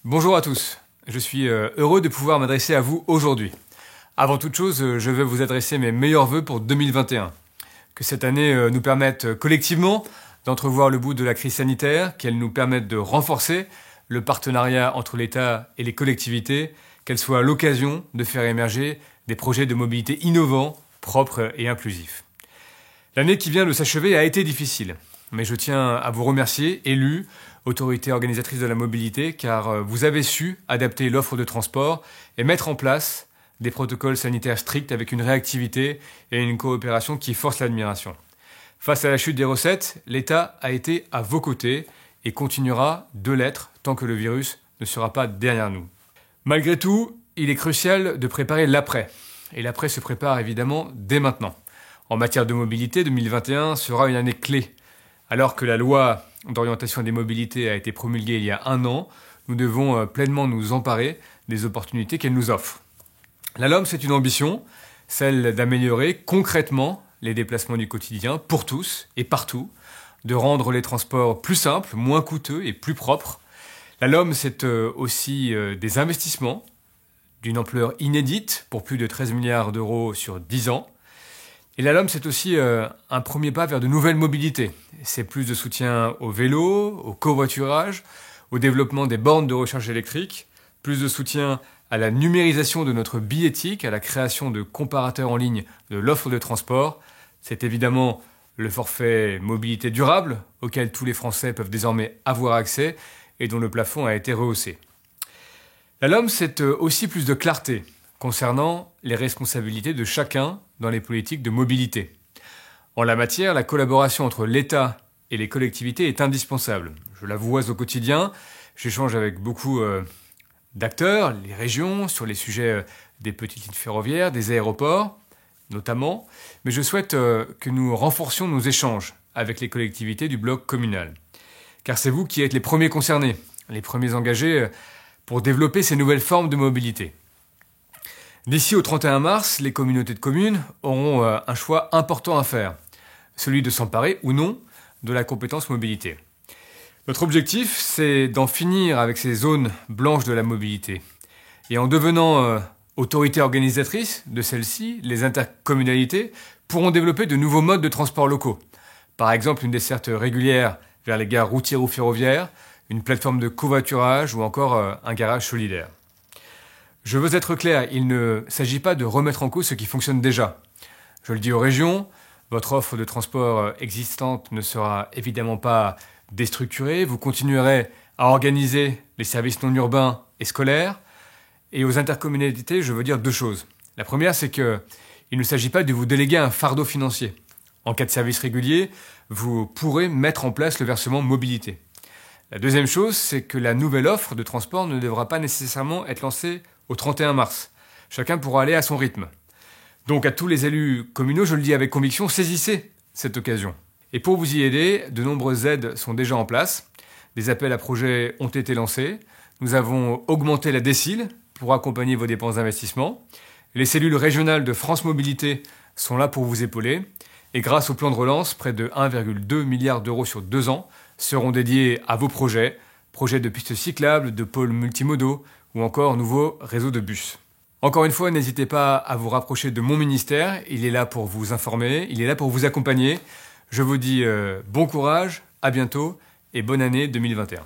Bonjour à tous, je suis heureux de pouvoir m'adresser à vous aujourd'hui. Avant toute chose, je vais vous adresser mes meilleurs vœux pour 2021. Que cette année nous permette collectivement d'entrevoir le bout de la crise sanitaire, qu'elle nous permette de renforcer le partenariat entre l'État et les collectivités, qu'elle soit l'occasion de faire émerger des projets de mobilité innovants, propres et inclusifs. L'année qui vient de s'achever a été difficile, mais je tiens à vous remercier, élus, autorités organisatrices de la mobilité, car vous avez su adapter l'offre de transport et mettre en place des protocoles sanitaires stricts avec une réactivité et une coopération qui forcent l'admiration. Face à la chute des recettes, l'État a été à vos côtés et continuera de l'être tant que le virus ne sera pas derrière nous. Malgré tout, il est crucial de préparer l'après. Et l'après se prépare évidemment dès maintenant. En matière de mobilité, 2021 sera une année clé. Alors que la loi d'orientation des mobilités a été promulguée il y a 1 an, nous devons pleinement nous emparer des opportunités qu'elle nous offre. La LOM, c'est une ambition, celle d'améliorer concrètement les déplacements du quotidien pour tous et partout, de rendre les transports plus simples, moins coûteux et plus propres. La LOM, c'est aussi des investissements d'une ampleur inédite pour plus de 13 milliards d'euros sur 10 ans. Et la LOM, c'est aussi un premier pas vers de nouvelles mobilités. C'est plus de soutien au vélo, au covoiturage, au développement des bornes de recharge électrique, plus de soutien à la numérisation de notre billettique, à la création de comparateurs en ligne de l'offre de transport. C'est évidemment le forfait mobilité durable, auquel tous les Français peuvent désormais avoir accès et dont le plafond a été rehaussé. La LOM, c'est aussi plus de clarté concernant les responsabilités de chacun dans les politiques de mobilité. En la matière, la collaboration entre l'État et les collectivités est indispensable. Je la vois au quotidien, j'échange avec beaucoup d'acteurs, les régions, sur les sujets des petites lignes ferroviaires, des aéroports notamment, mais je souhaite que nous renforcions nos échanges avec les collectivités du bloc communal. Car c'est vous qui êtes les premiers concernés, les premiers engagés pour développer ces nouvelles formes de mobilité. D'ici au 31 mars, les communautés de communes auront un choix important à faire, celui de s'emparer ou non de la compétence mobilité. Notre objectif, c'est d'en finir avec ces zones blanches de la mobilité. Et en devenant autorité organisatrice de celles-ci, les intercommunalités pourront développer de nouveaux modes de transport locaux. Par exemple, une desserte régulière vers les gares routières ou ferroviaires, une plateforme de covoiturage ou encore un garage solidaire. Je veux être clair, il ne s'agit pas de remettre en cause ce qui fonctionne déjà. Je le dis aux régions, votre offre de transport existante ne sera évidemment pas déstructurée, vous continuerez à organiser les services non urbains et scolaires. Et aux intercommunalités, je veux dire 2 choses. La première, c'est qu'il ne s'agit pas de vous déléguer un fardeau financier. En cas de service régulier, vous pourrez mettre en place le versement mobilité. La deuxième chose, c'est que la nouvelle offre de transport ne devra pas nécessairement être lancée au 31 mars. Chacun pourra aller à son rythme. Donc à tous les élus communaux, je le dis avec conviction, saisissez cette occasion. Et pour vous y aider, de nombreuses aides sont déjà en place. Des appels à projets ont été lancés. Nous avons augmenté la décile pour accompagner vos dépenses d'investissement. Les cellules régionales de France Mobilité sont là pour vous épauler. Et grâce au plan de relance, près de 1,2 milliard d'euros sur 2 ans seront dédiés à vos projets de pistes cyclables, de pôles multimodaux ou encore nouveaux réseaux de bus. Encore une fois, n'hésitez pas à vous rapprocher de mon ministère, il est là pour vous informer, il est là pour vous accompagner. Je vous dis bon courage, à bientôt et bonne année 2021.